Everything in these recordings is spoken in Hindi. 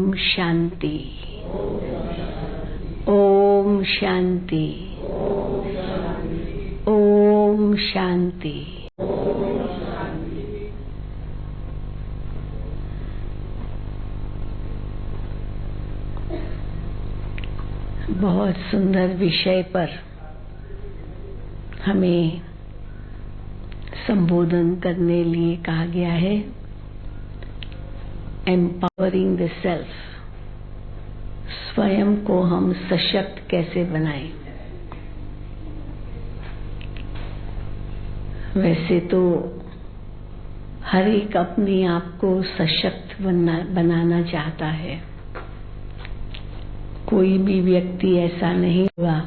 ओम शांति। ओम शांति। ओम शांति। बहुत सुंदर विषय पर हमें संबोधन करने लिए कहा गया है। एम्पावरिंग द सेल्फ, स्वयं को हम सशक्त कैसे बनाएं। वैसे तो हर एक अपने आप को सशक्त बनाना चाहता है। कोई भी व्यक्ति ऐसा नहीं होगा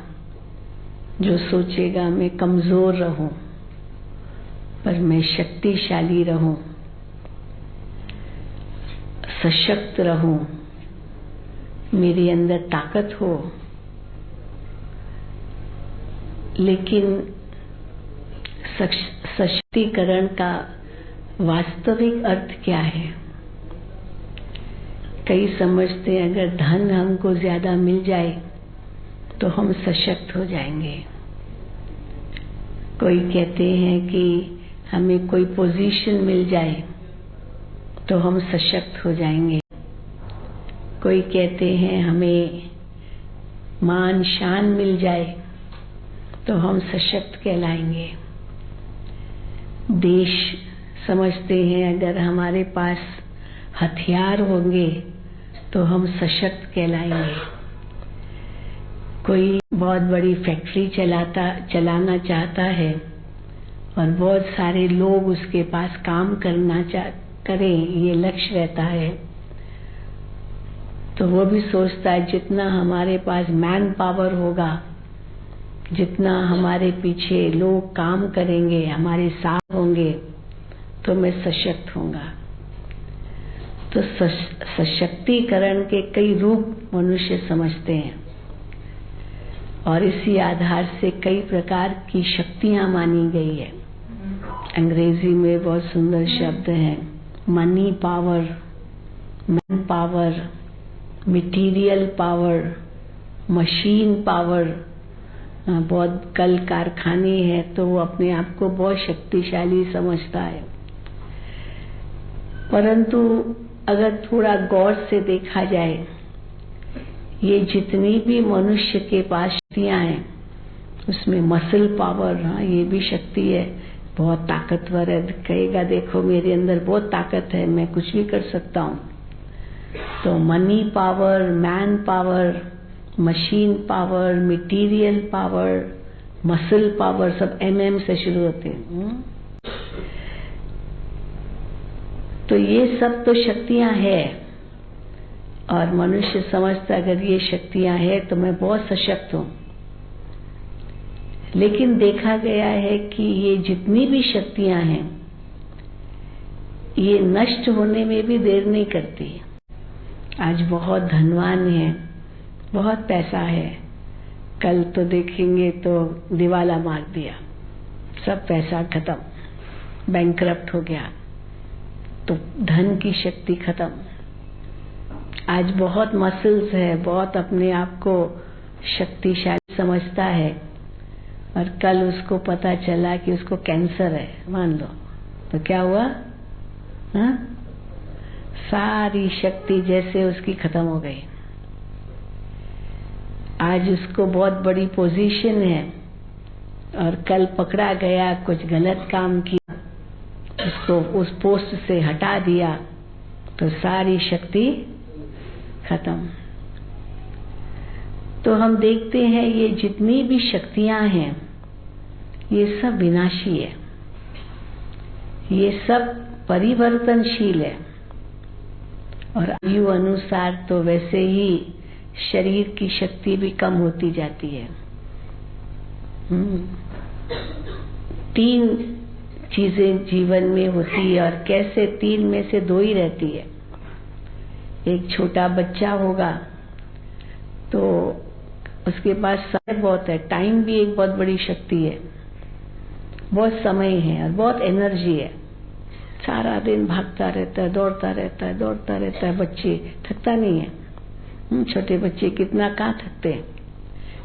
जो सोचेगा मैं कमजोर रहूं, पर मैं शक्तिशाली रहूं, सशक्त रहूं, मेरे अंदर ताकत हो। लेकिन सशक्तिकरण का वास्तविक अर्थ क्या है? कई समझते हैं अगर धन हमको ज्यादा मिल जाए तो हम सशक्त हो जाएंगे। कोई कहते हैं कि हमें कोई पोजीशन मिल जाए तो हम सशक्त हो जाएंगे। कोई कहते हैं हमें मान शान मिल जाए तो हम सशक्त कहलाएंगे। देश समझते हैं अगर हमारे पास हथियार होंगे तो हम सशक्त कहलाएंगे। कोई बहुत बड़ी फैक्ट्री चलाना चाहता है और बहुत सारे लोग उसके पास काम करें, ये लक्ष्य रहता है, तो वो भी सोचता है जितना हमारे पास मैन पावर होगा, जितना हमारे पीछे लोग काम करेंगे, हमारे साथ होंगे, तो मैं सशक्त होऊंगा। तो सशक्तिकरण के कई रूप मनुष्य समझते हैं और इसी आधार से कई प्रकार की शक्तियां मानी गई है। अंग्रेजी में बहुत सुंदर शब्द है, money power, man power, material power, machine power. बहुत कल कारखाने हैं तो वो अपने आप को बहुत शक्तिशाली समझता है, परंतु अगर थोड़ा गौर से देखा जाए, ये जितनी भी मनुष्य के पास शक्तियां हैं उसमें मसल पावर, हाँ ये भी शक्ति है, बहुत ताकतवर है, कहेगा देखो मेरे अंदर बहुत ताकत है, मैं कुछ भी कर सकता हूँ। तो money power, man power, machine power, material power, muscle power, सब MM से शुरू होते हैं। तो ये सब तो शक्तियां हैं और मनुष्य समझता अगर ये शक्तियां हैं तो मैं बहुत सशक्त हूं। लेकिन देखा गया है कि ये जितनी भी शक्तियां हैं ये नष्ट होने में भी देर नहीं करती। आज बहुत धनवान है, बहुत पैसा है, कल तो देखेंगे तो दिवाला मार दिया, सब पैसा खत्म, बैंकरप्ट हो गया, तो धन की शक्ति खत्म। आज बहुत मसल्स है, बहुत अपने आप को शक्तिशाली समझता है और कल उसको पता चला कि उसको कैंसर है, मान लो, तो क्या हुआ? हाँ? सारी शक्ति जैसे उसकी खत्म हो गई। आज उसको बहुत बड़ी पोजीशन है और कल पकड़ा गया, कुछ गलत काम किया, उसको उस पोस्ट से हटा दिया, तो सारी शक्ति खत्म। तो हम देखते हैं ये जितनी भी शक्तियां हैं ये सब विनाशी है, ये सब परिवर्तनशील है और आयु अनुसार तो वैसे ही शरीर की शक्ति भी कम होती जाती है। 3 चीजें जीवन में होती है और कैसे 3 में से 2 ही रहती है। एक छोटा बच्चा होगा तो उसके पास समय बहुत है, टाइम भी एक बहुत बड़ी शक्ति है, बहुत समय है और बहुत एनर्जी है, सारा दिन भागता रहता है, दौड़ता रहता है। बच्चे थकता नहीं है। छोटे बच्चे कितना कहाँ थकते हैं,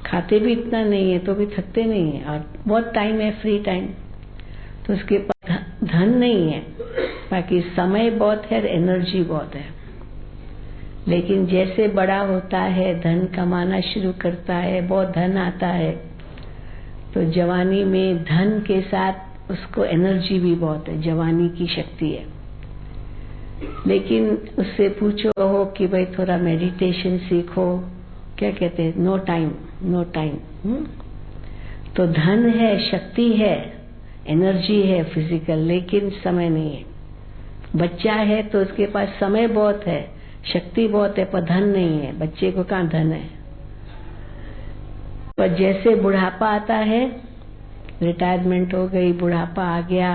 खाते भी इतना नहीं है तो भी थकते नहीं है, और बहुत टाइम है, फ्री टाइम। तो उसके पास धन नहीं है, बाकी समय बहुत है, एनर्जी बहुत है। लेकिन जैसे बड़ा होता है, धन कमाना शुरू करता है, बहुत धन आता है, तो जवानी में धन के साथ उसको एनर्जी भी बहुत है, जवानी की शक्ति है। लेकिन उससे पूछो हो कि भाई थोड़ा मेडिटेशन सीखो, क्या कहते हैं, नो टाइम। तो धन है, शक्ति है, एनर्जी है फिजिकल, लेकिन समय नहीं है। बच्चा है तो उसके पास समय बहुत है, शक्ति बहुत है, पर धन नहीं है। बच्चे को कहाँ धन है। पर जैसे बुढ़ापा आता है, रिटायरमेंट हो गई, बुढ़ापा आ गया,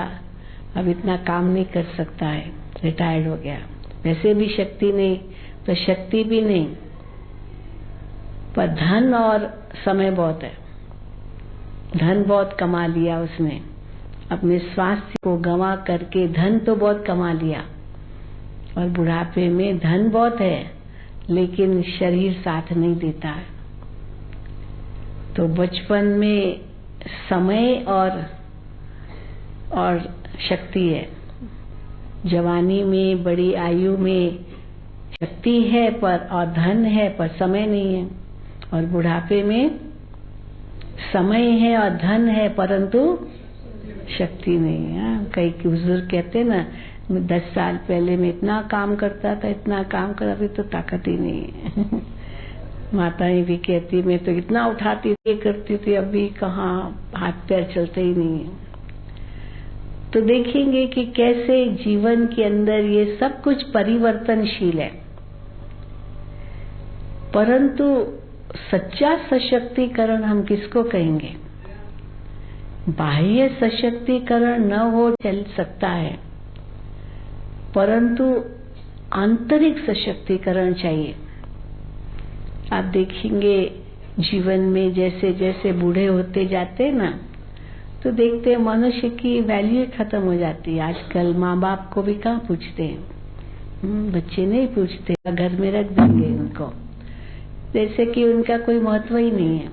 अब इतना काम नहीं कर सकता है, रिटायर्ड हो गया, वैसे भी शक्ति नहीं, तो शक्ति भी नहीं, पर धन और समय बहुत है। धन बहुत कमा लिया उसने, अपने स्वास्थ्य को गंवा करके धन तो बहुत कमा लिया, और बुढ़ापे में धन बहुत है लेकिन शरीर साथ नहीं देता है। तो बचपन में समय और शक्ति है, जवानी में, बड़ी आयु में शक्ति है पर और धन है पर समय नहीं है, और बुढ़ापे में समय है और धन है परंतु शक्ति नहीं है। कई बुजुर्ग कहते हैं ना, 10 साल पहले मैं इतना काम करता था, इतना काम कर, अभी तो ताकत ही नहीं है। माताएं भी कहती मैं तो इतना उठाती थी, करती थी, अभी कहाँ, हाथ पैर चलते ही नहीं है। तो देखेंगे कि कैसे जीवन के अंदर ये सब कुछ परिवर्तनशील है, परंतु सच्चा सशक्तिकरण हम किसको कहेंगे। बाह्य सशक्तिकरण न हो चल सकता है, परंतु आंतरिक सशक्तिकरण चाहिए। आप देखेंगे जीवन में जैसे जैसे बूढ़े होते जाते हैं ना, तो देखते हैं मनुष्य की वैल्यू खत्म हो जाती है। आजकल माँ बाप को भी कहाँ पूछते हैं, बच्चे नहीं पूछते, घर में रख देंगे उनको, जैसे कि उनका कोई महत्व ही नहीं है।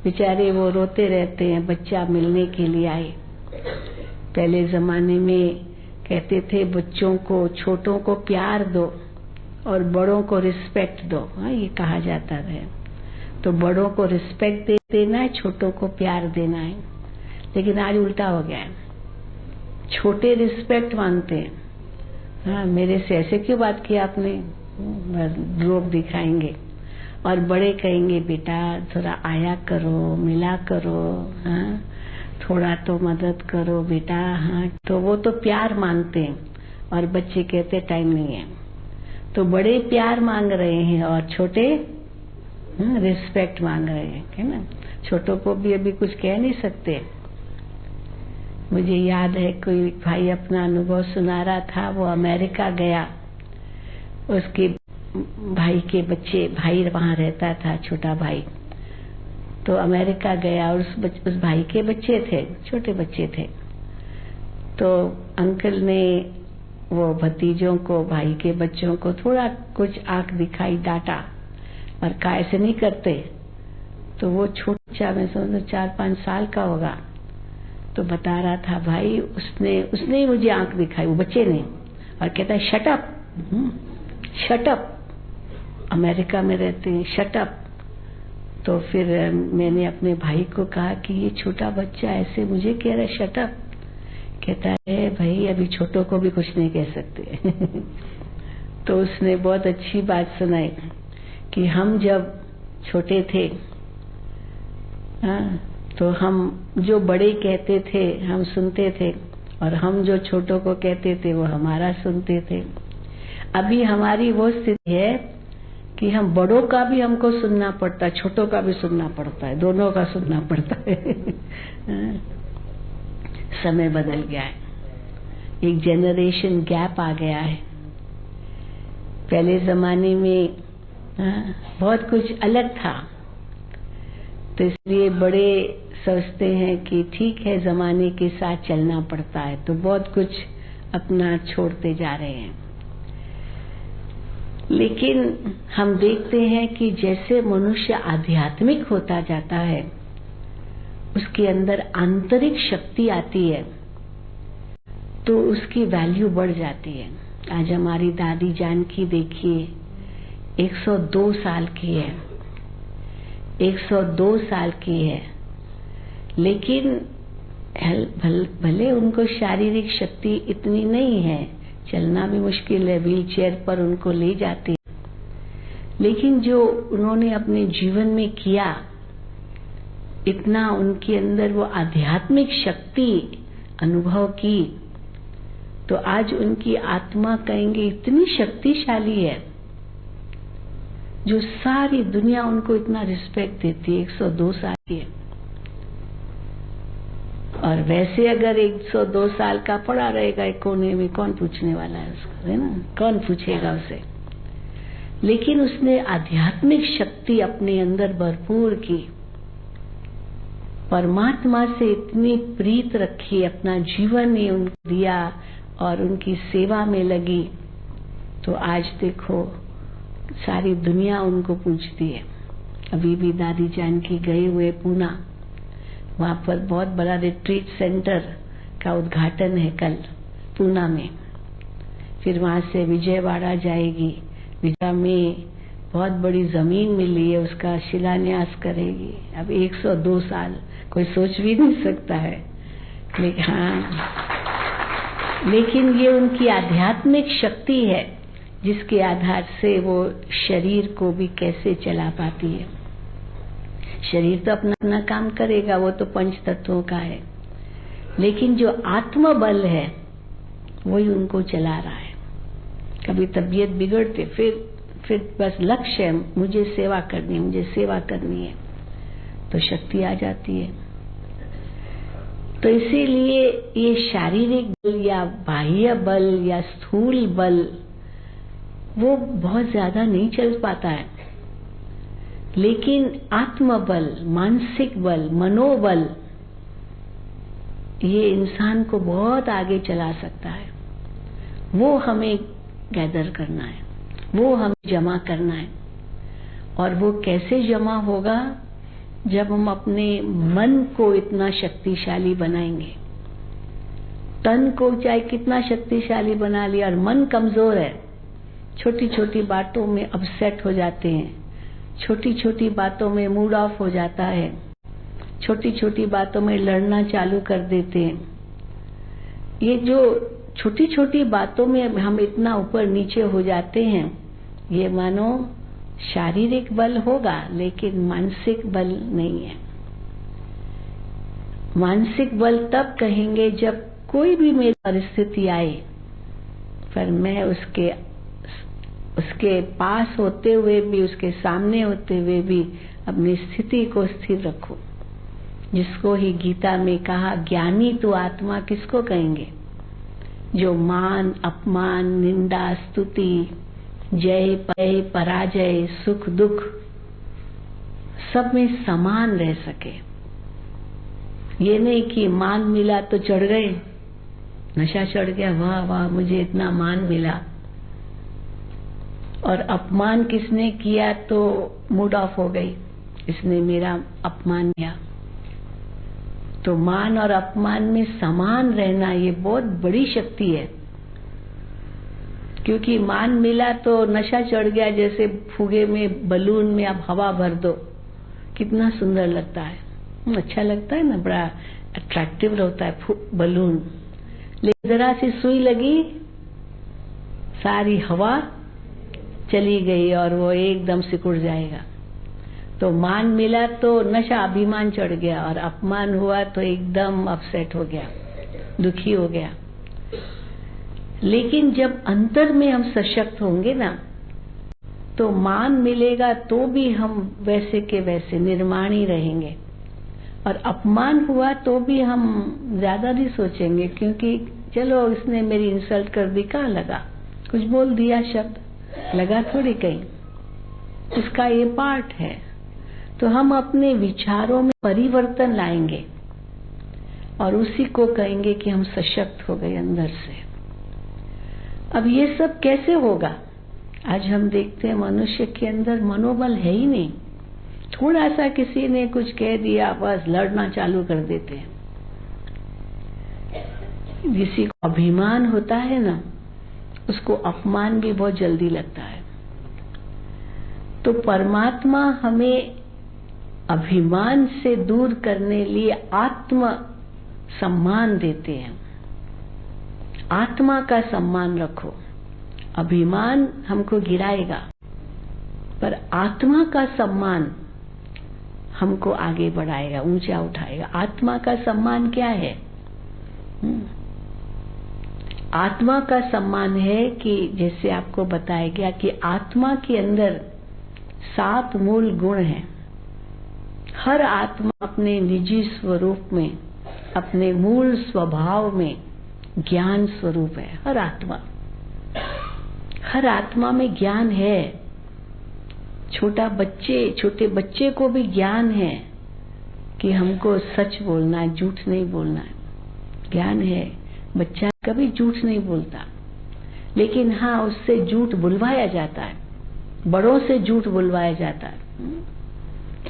बेचारे वो रोते रहते हैं, बच्चा मिलने के लिए आए। पहले जमाने में कहते थे बच्चों को, छोटों को प्यार दो और बड़ों को रिस्पेक्ट दो। हाँ, ये कहा जाता है। तो बड़ों को रिस्पेक्ट देना है, छोटों को प्यार देना है। लेकिन आज उल्टा हो गया है, छोटे रिस्पेक्ट मांगते हैं। हाँ, मेरे से ऐसे क्यों बात किया आपने, लोग दिखाएंगे, और बड़े कहेंगे बेटा थोड़ा आया करो, मिला करो, हाँ थोड़ा तो मदद करो बेटा। हाँ, तो वो तो प्यार मांगते हैं, और बच्चे कहते टाइम नहीं है। तो बड़े प्यार मांग रहे हैं और छोटे रिस्पेक्ट मांग रहे हैं, है ना। छोटों को भी अभी कुछ कह नहीं सकते। मुझे याद है कोई भाई अपना अनुभव सुना रहा था, वो अमेरिका गया, उसके भाई के बच्चे, भाई वहां रहता था, छोटा भाई, तो अमेरिका गया, और उस भाई के बच्चे थे, छोटे बच्चे थे। तो अंकल ने वो भतीजों को, भाई के बच्चों को थोड़ा कुछ आंख दिखाई, डांटा, और कहा ऐसे नहीं करते। तो वो छोटा, मैं समझ 4-5 साल का होगा, तो बता रहा था भाई उसने ही मुझे आंख दिखाई, वो बच्चे ने, और कहता है shut up, shut up, America में रहते हैं, शट अप। तो फिर मैंने अपने भाई को कहा कि ये छोटा बच्चा ऐसे मुझे कह रहा है शट अप। कहता है भाई अभी छोटों को भी कुछ नहीं कह सकते। तो उसने बहुत अच्छी बात सुनाई कि हम जब छोटे थे, हाँ, तो हम जो बड़े कहते थे हम सुनते थे, और हम जो छोटों को कहते थे वो हमारा सुनते थे। अभी हमारी वो स्थिति है कि हम बड़ों का भी हमको सुनना पड़ता है, छोटों का भी सुनना पड़ता है, दोनों का सुनना पड़ता है। समय बदल गया है, एक जनरेशन गैप आ गया है। पहले जमाने में बहुत कुछ अलग था, तो इसलिए बड़े सोचते हैं कि ठीक है जमाने के साथ चलना पड़ता है, तो बहुत कुछ अपना छोड़ते जा रहे हैं। लेकिन हम देखते हैं कि जैसे मनुष्य आध्यात्मिक होता जाता है, उसके अंदर आंतरिक शक्ति आती है, तो उसकी वैल्यू बढ़ जाती है। आज हमारी दादी जानकी देखिए 102 साल की है, 102 साल की है, लेकिन भले उनको शारीरिक शक्ति इतनी नहीं है, चलना भी मुश्किल है, व्हील चेयर पर उनको ले जाते, लेकिन जो उन्होंने अपने जीवन में किया, इतना उनके अंदर वो आध्यात्मिक शक्ति अनुभव की, तो आज उनकी आत्मा कहेंगे इतनी शक्तिशाली है, जो सारी दुनिया उनको इतना रिस्पेक्ट देती है। 102 साल की है, और वैसे अगर 102 साल का पड़ा रहेगा एक कोने में, कौन पूछने वाला है उसको, है ना, कौन पूछेगा उसे। लेकिन उसने आध्यात्मिक शक्ति अपने अंदर भरपूर की, परमात्मा से इतनी प्रीत रखी, अपना जीवन ही उनको दिया और उनकी सेवा में लगी, तो आज देखो सारी दुनिया उनको पूछती है। अभी भी दादी जानकी गए हुए पूना, वहां पर बहुत बड़ा रिट्रीट सेंटर का उद्घाटन है कल पूना में। फिर वहां से विजयवाड़ा जाएगी, विजयवाड़ा में बहुत बड़ी जमीन मिली है, उसका शिलान्यास करेगी। अब 102 साल कोई सोच भी नहीं सकता है, लेकिन ये उनकी आध्यात्मिक शक्ति है, जिसके आधार से वो शरीर को भी कैसे चला पाती है। शरीर तो अपना अपना काम करेगा, वो तो पंच तत्वों का है, लेकिन जो आत्मबल है वही उनको चला रहा है। कभी तबीयत बिगड़ते, फिर बस लक्ष्य है, मुझे सेवा करनी, मुझे सेवा करनी है, तो शक्ति आ जाती है। तो इसीलिए ये शारीरिक बल या बाह्य बल या स्थूल बल वो बहुत ज्यादा नहीं चल पाता है, लेकिन आत्मबल, मानसिक बल, मनोबल, ये इंसान को बहुत आगे चला सकता है। वो हमें गैदर करना है, वो हमें जमा करना है। और वो कैसे जमा होगा? जब हम अपने मन को इतना शक्तिशाली बनाएंगे। तन को चाहे कितना शक्तिशाली बना लिया और मन कमजोर है, छोटी छोटी बातों में अपसेट हो जाते हैं, छोटी छोटी बातों में मूड ऑफ हो जाता है, छोटी छोटी बातों में लड़ना चालू कर देते हैं। ये जो छोटी छोटी बातों में हम इतना ऊपर नीचे हो जाते हैं, ये मानो शारीरिक बल होगा, लेकिन मानसिक बल नहीं है। मानसिक बल तब कहेंगे जब कोई भी मेरी परिस्थिति आए, पर मैं उसके पास होते हुए भी, उसके सामने होते हुए भी अपनी स्थिति को स्थिर रखूं। जिसको ही गीता में कहा, ज्ञानी तो आत्मा किसको कहेंगे? जो मान, अपमान, निंदा, स्तुति, जय, पय, पराजय, सुख, दुख सब में समान रह सके। ये नहीं कि मान मिला तो चढ़ गए, नशा चढ़ गया, वाह वाह मुझे इतना मान मिला, और अपमान किसने किया तो मूड ऑफ हो गई, इसने मेरा अपमान किया। तो मान और अपमान में समान रहना ये बहुत बड़ी शक्ति है। क्योंकि मान मिला तो नशा चढ़ गया, जैसे फुगे में, बलून में आप हवा भर दो, कितना सुंदर लगता है, अच्छा लगता है ना, बड़ा अट्रैक्टिव होता है बलून। लेकिन जरा सी सुई लगी, सारी हवा चली गई और वो एकदम सिकुड़ जाएगा। तो मान मिला तो नशा, अभिमान चढ़ गया, और अपमान हुआ तो एकदम अपसेट हो गया, दुखी हो गया। लेकिन जब अंतर में हम सशक्त होंगे ना, तो मान मिलेगा तो भी हम वैसे के वैसे निर्माणी रहेंगे, और अपमान हुआ तो भी हम ज्यादा नहीं सोचेंगे, क्योंकि चलो इसने मेरी इंसल्ट कर दी, कहाँ लगा, कुछ बोल दिया शब्द, लगा थोड़ी कहीं, इसका ये पार्ट है। तो हम अपने विचारों में परिवर्तन लाएंगे और उसी को कहेंगे कि हम सशक्त हो गए अंदर से। अब ये सब कैसे होगा? आज हम देखते हैं मनुष्य के अंदर मनोबल है ही नहीं। थोड़ा सा किसी ने कुछ कह दिया, बस लड़ना चालू कर देते हैं। किसी को अभिमान होता है ना, उसको अपमान भी बहुत जल्दी लगता है। तो परमात्मा हमें अभिमान से दूर करने लिए आत्म सम्मान देते हैं। आत्मा का सम्मान रखो। अभिमान हमको गिराएगा, पर आत्मा का सम्मान हमको आगे बढ़ाएगा, ऊंचा उठाएगा। आत्मा का सम्मान क्या है? आत्मा का सम्मान है कि जैसे आपको बताया गया कि आत्मा के अंदर 7 मूल गुण हैं। हर आत्मा अपने निजी स्वरूप में, अपने मूल स्वभाव में ज्ञान स्वरूप है। हर आत्मा में ज्ञान है। छोटे बच्चे को भी ज्ञान है कि हमको सच बोलना है, झूठ नहीं बोलना है। ज्ञान है। बच्चा कभी झूठ नहीं बोलता, लेकिन हाँ, उससे झूठ बुलवाया जाता है। बड़ों से झूठ बुलवाया जाता है।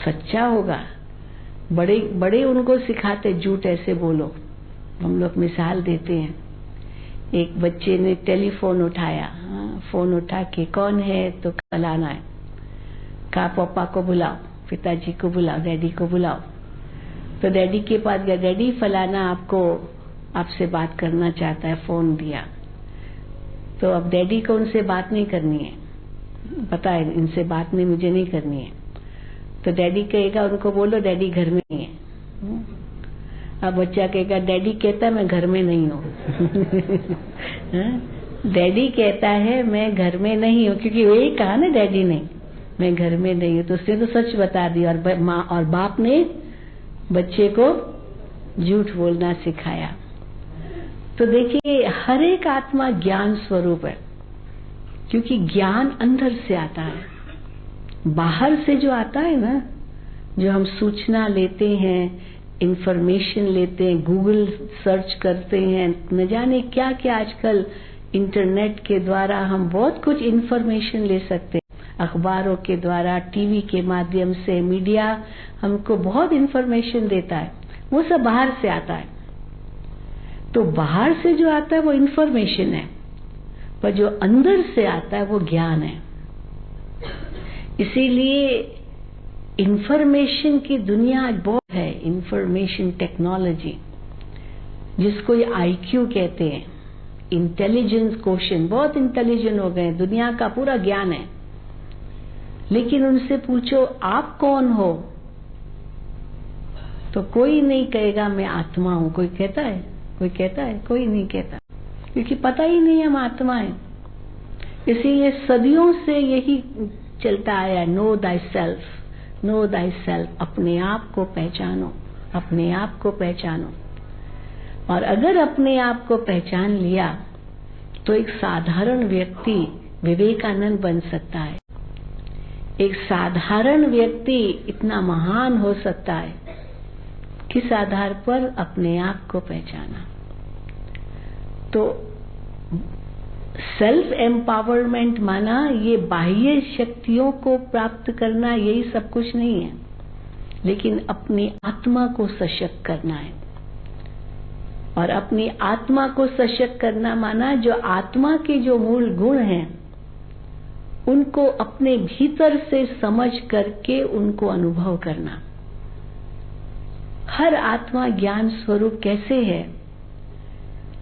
सच्चा होगा। बड़े उनको सिखाते झूठ ऐसे बोलो। हम लोग मिसाल देते हैं। एक बच्चे ने टेलीफोन उठाया, फोन उठा के कौन है, तो फलाना है। कहा पापा को बुलाओ, पिताजी को बुलाओ, डैडी को बुलाओ। तो डैडी के पास गया, डैडी फलाना आपसे बात करना चाहता है, फोन दिया। तो अब डैडी को उनसे बात नहीं करनी है, पता है इनसे बात मुझे नहीं करनी है। तो डैडी कहेगा उनको बोलो डैडी घर में नहीं है। अब बच्चा कहेगा डैडी कहता है मैं घर में नहीं हूँ। डैडी कहता है मैं घर में नहीं हूँ, क्योंकि वही कहा ना डैडी ने मैं घर में नहीं हूँ, तो उसने तो सच बता दिया। और माँ और बाप ने बच्चे को झूठ बोलना सिखाया। तो देखिए, हर एक आत्मा ज्ञान स्वरूप है, क्योंकि ज्ञान अंदर से आता है। बाहर से जो आता है ना, जो हम सूचना लेते हैं, इंफॉर्मेशन लेते हैं, गूगल सर्च करते हैं, न जाने क्या क्या आजकल इंटरनेट के द्वारा हम बहुत कुछ इंफॉर्मेशन ले सकते हैं। अखबारों के द्वारा, टीवी के माध्यम से, मीडिया हमको बहुत इंफॉर्मेशन देता है। वो सब बाहर से आता है। तो बाहर से जो आता है वो इंफॉर्मेशन है, पर जो अंदर से आता है वो ज्ञान है। इसीलिए इंफॉर्मेशन की दुनिया आज बहुत है। इंफॉर्मेशन टेक्नोलॉजी, जिसको ये IQ कहते हैं, इंटेलिजेंस क्वोशिएंट। बहुत इंटेलिजेंट हो गए, दुनिया का पूरा ज्ञान है। लेकिन उनसे पूछो आप कौन हो, तो कोई नहीं कहेगा मैं आत्मा हूं। कोई कहता है? कोई नहीं कहता, क्योंकि पता ही नहीं हम आत्मा है। इसीलिए सदियों से यही चलता आया, नो दाई सेल्फ। अपने आप को पहचानो, अपने आप को पहचानो। और अगर अपने आप को पहचान लिया तो एक साधारण व्यक्ति विवेकानंद बन सकता है। एक साधारण व्यक्ति इतना महान हो सकता है। किस आधार पर? अपने आप को पहचाना। तो सेल्फ एम्पावरमेंट माना ये बाह्य शक्तियों को प्राप्त करना, यही सब कुछ नहीं है, लेकिन अपनी आत्मा को सशक्त करना है। और अपनी आत्मा को सशक्त करना माना जो आत्मा के जो मूल गुण हैं उनको अपने भीतर से समझ करके उनको अनुभव करना। हर आत्मा ज्ञान स्वरूप कैसे है?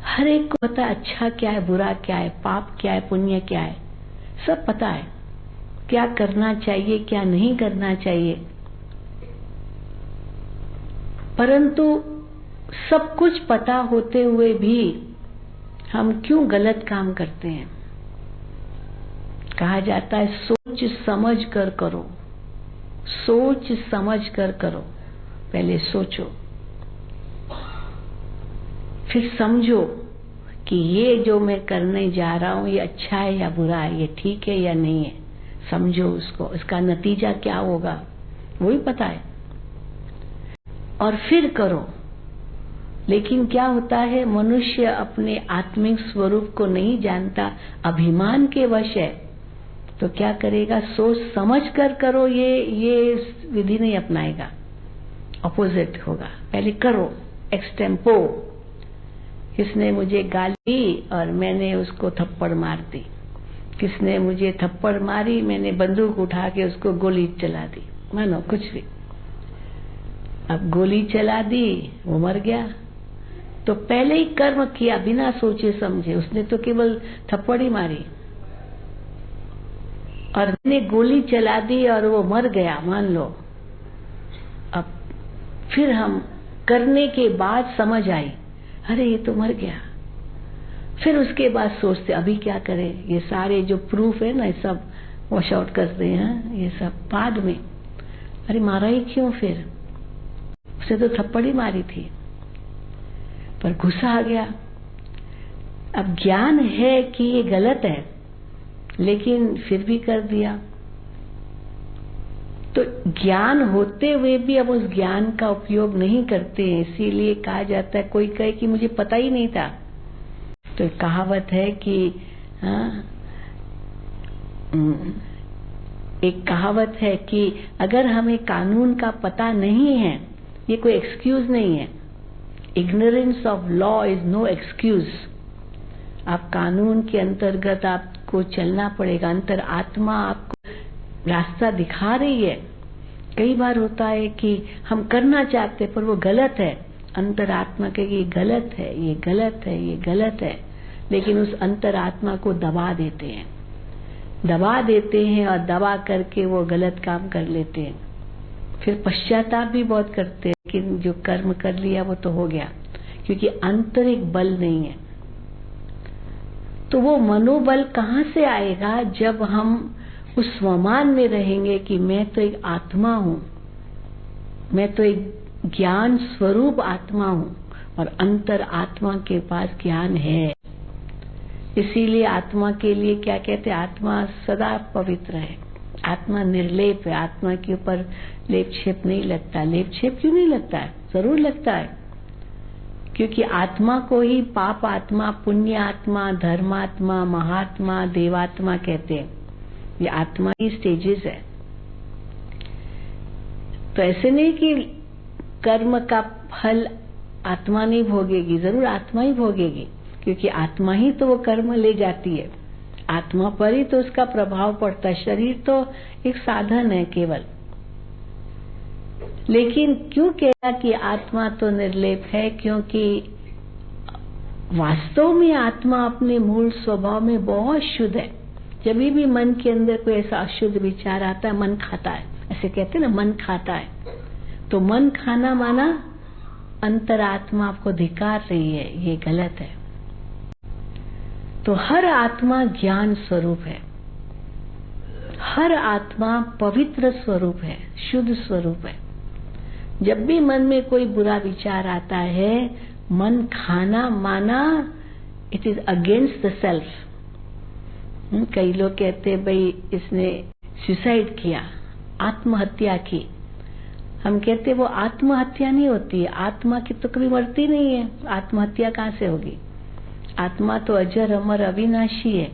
हर एक को पता है अच्छा क्या है, बुरा क्या है, पाप क्या है, पुण्य क्या है, सब पता है। क्या करना चाहिए, क्या नहीं करना चाहिए। परंतु सब कुछ पता होते हुए भी हम क्यों गलत काम करते हैं? कहा जाता है सोच समझ कर करो, सोच समझ कर करो। पहले सोचो, फिर समझो कि ये जो मैं करने जा रहा हूं ये अच्छा है या बुरा है, ये ठीक है या नहीं है। समझो उसको, इसका नतीजा क्या होगा वो ही पता है। और फिर करो। लेकिन क्या होता है, मनुष्य अपने आत्मिक स्वरूप को नहीं जानता, अभिमान के वश है, तो क्या करेगा, सोच समझ कर करो, ये विधि नहीं अपनाएगा, अपोजिट होगा। पहले करो एक्सटेम्पो। किसने मुझे गाली और मैंने उसको थप्पड़ मार दी, किसने मुझे थप्पड़ मारी, मैंने बंदूक उठा के उसको गोली चला दी, मानो कुछ भी। अब गोली चला दी, वो मर गया, तो पहले ही कर्म किया बिना सोचे समझे, उसने तो केवल थप्पड़ ही मारी और मैंने गोली चला दी और वो मर गया, मान लो। अब फिर हम करने के बाद समझ आई, अरे ये तो मर गया। फिर उसके बाद सोचते अभी क्या करें, ये सारे जो प्रूफ है ना, ये सब वॉश आउट करते हैं, ये सब बाद में, अरे मारा ही क्यों, फिर उसे तो थप्पड़ ही मारी थी, पर गुस्सा आ गया। अब ज्ञान है कि ये गलत है, लेकिन फिर भी कर दिया। तो ज्ञान होते हुए भी अब उस ज्ञान का उपयोग नहीं करते हैं, इसीलिए कहा जाता है, कोई कहे कि मुझे पता ही नहीं था। तो एक कहावत है कि एक कहावत है कि अगर हमें कानून का पता नहीं है, ये कोई एक्सक्यूज नहीं है। Ignorance of law is no excuse. आप कानून के अंतर्गत आपको चलना पड़ेगा, अंतर आत्मा आपको रास्ता दिखा रही है। कई बार होता है कि हम करना चाहते पर वो गलत है, अंतरात्मा के ये गलत है, ये गलत है, ये गलत है, लेकिन उस अंतरात्मा को दबा देते हैं, और दबा करके वो गलत काम कर लेते हैं। फिर पश्चाताप भी बहुत करते हैं, लेकिन जो कर्म कर लिया वो तो हो गया, क्योंकि आंतरिक बल नहीं है। तो वो मनोबल कहाँ से आएगा, जब हम उस स्वमान में रहेंगे कि मैं तो एक आत्मा हूँ, मैं तो एक ज्ञान स्वरूप आत्मा हूँ, और अंतर आत्मा के पास ज्ञान है। इसीलिए आत्मा के लिए क्या कहते हैं, आत्मा सदा पवित्र है, आत्मा निर्लेप है, आत्मा के ऊपर लेप छेप नहीं लगता। लेप छेप क्यों नहीं लगता है? जरूर लगता है, क्योंकि आत्मा को ही पाप आत्मा, पुण्य आत्मा, धर्मात्मा, महात्मा, देवात्मा कहते हैं। ये आत्मा की स्टेजेस है। तो ऐसे नहीं कि कर्म का फल आत्मा नहीं भोगेगी, जरूर आत्मा ही भोगेगी, क्योंकि आत्मा ही तो वो कर्म ले जाती है, आत्मा पर ही तो उसका प्रभाव पड़ता है। शरीर तो एक साधन है केवल। लेकिन क्यों कहना कि आत्मा तो निर्लेप है, क्योंकि वास्तव में आत्मा अपने मूल स्वभाव में बहुत शुद्ध है। जब भी मन के अंदर कोई ऐसा अशुद्ध विचार आता है, मन खाता है, ऐसे कहते हैं ना, मन खाता है। तो मन खाना माना अंतरात्मा आपको धिकार रही है, ये गलत है। तो हर आत्मा ज्ञान स्वरूप है, हर आत्मा पवित्र स्वरूप है, शुद्ध स्वरूप है। जब भी मन में कोई बुरा विचार आता है, मन खाना माना it is against the self. कई लोग कहते हैं भाई इसने सुसाइड किया, आत्महत्या की। हम कहते वो आत्महत्या नहीं होती है, आत्मा की तो कभी मरती नहीं है, आत्महत्या कहाँ से होगी? आत्मा तो अजर अमर अविनाशी है,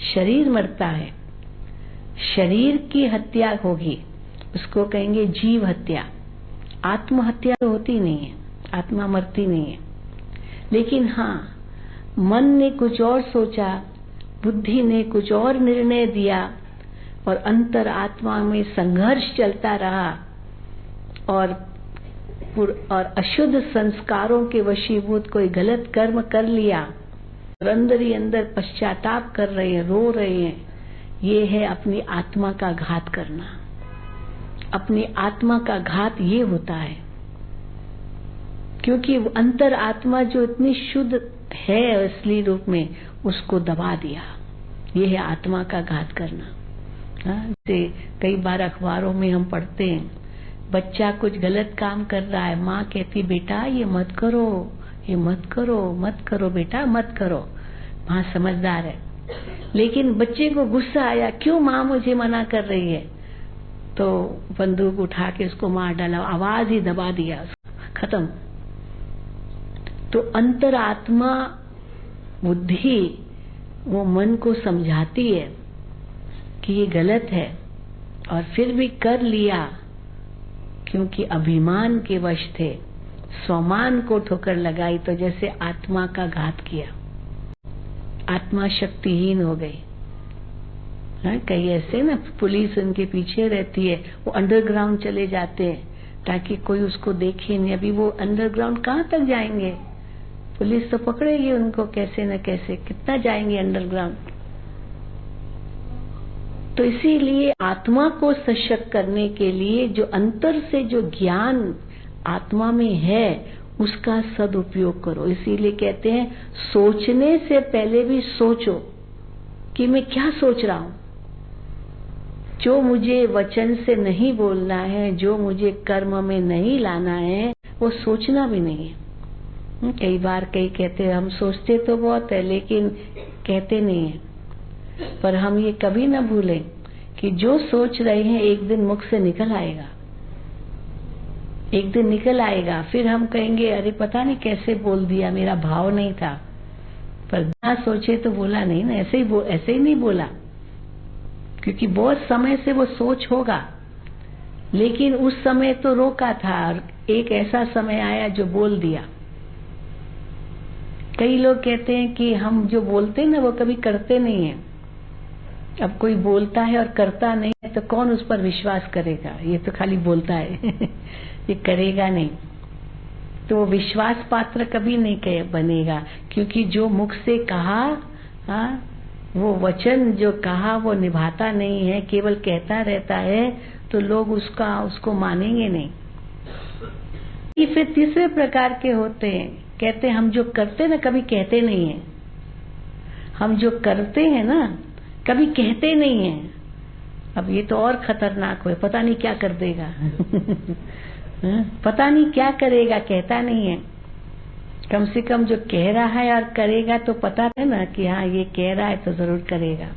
शरीर मरता है, शरीर की हत्या होगी, उसको कहेंगे जीव हत्या। आत्महत्या तो होती नहीं है, आत्मा मरती नहीं है। लेकिन हाँ, मन ने कुछ और सोचा, बुद्धि ने कुछ और निर्णय दिया, और अंतर आत्मा में संघर्ष चलता रहा, और अशुद्ध संस्कारों के वशीभूत कोई गलत कर्म कर लिया, और अंदर ही अंदर पश्चाताप कर रहे हैं, रो रहे हैं। ये है अपनी आत्मा का घात करना। अपनी आत्मा का घात ये होता है, क्योंकि अंतर आत्मा जो इतनी शुद्ध है असली रूप में, उसको दबा दिया। ये है आत्मा का घात करना। जैसे कई बार अखबारों में हम पढ़ते हैं, बच्चा कुछ गलत काम कर रहा है, माँ कहती बेटा ये मत करो, ये मत करो, मत करो बेटा, मत करो। माँ समझदार है, लेकिन बच्चे को गुस्सा आया, क्यों माँ मुझे मना कर रही है? तो बंदूक उठा के उसको मार डाला, आवाज ही दबा दिया, खत्म। तो अंतरात्मा बुद्धि वो मन को समझाती है कि ये गलत है, और फिर भी कर लिया क्योंकि अभिमान के वश थे, स्वमान को ठोकर लगाई, तो जैसे आत्मा का घात किया, आत्मा शक्तिहीन हो गई। कई ऐसे ना पुलिस उनके पीछे रहती है, वो अंडरग्राउंड चले जाते हैं ताकि कोई उसको देखे नहीं। अभी वो अंडरग्राउंड कहाँ तक जाएंगे, पुलिस तो पकड़ेगी उनको कैसे न कैसे, कितना जाएंगे अंडरग्राउंड। तो इसीलिए आत्मा को सशक्त करने के लिए जो अंतर से जो ज्ञान आत्मा में है उसका सदुपयोग करो। इसीलिए कहते हैं सोचने से पहले भी सोचो कि मैं क्या सोच रहा हूं। जो मुझे वचन से नहीं बोलना है, जो मुझे कर्म में नहीं लाना है, वो सोचना भी नहीं है। कई बार कई कहते हैं हम सोचते तो बहुत है लेकिन कहते नहीं है। पर हम ये कभी ना भूलें कि जो सोच रहे हैं एक दिन मुख से निकल आएगा, एक दिन निकल आएगा। फिर हम कहेंगे अरे पता नहीं कैसे बोल दिया, मेरा भाव नहीं था। पर बिना सोचे तो बोला नहीं ना, ऐसे ही नहीं बोला, क्योंकि बहुत समय से वो सोच होगा, लेकिन उस समय तो रोका था और एक ऐसा समय आया जो बोल दिया। कई लोग कहते हैं कि हम जो बोलते हैं ना वो कभी करते नहीं है। अब कोई बोलता है और करता नहीं है तो कौन उस पर विश्वास करेगा? ये तो खाली बोलता है ये करेगा नहीं, तो वो विश्वास पात्र कभी नहीं बनेगा। क्योंकि जो मुख से कहा, वो वचन जो कहा वो निभाता नहीं है, केवल कहता रहता है, तो लोग उसको मानेंगे नहीं। ये फिर तीसरे प्रकार के होते हैं, कहते हैं हम जो करते ना कभी कहते नहीं है। हम जो करते हैं ना कभी कहते नहीं है। अब ये तो और खतरनाक हो, पता नहीं क्या कर देगा पता नहीं क्या करेगा, कहता नहीं है। कम से कम जो कह रहा है और करेगा तो पता है ना कि हाँ ये कह रहा है तो जरूर करेगा।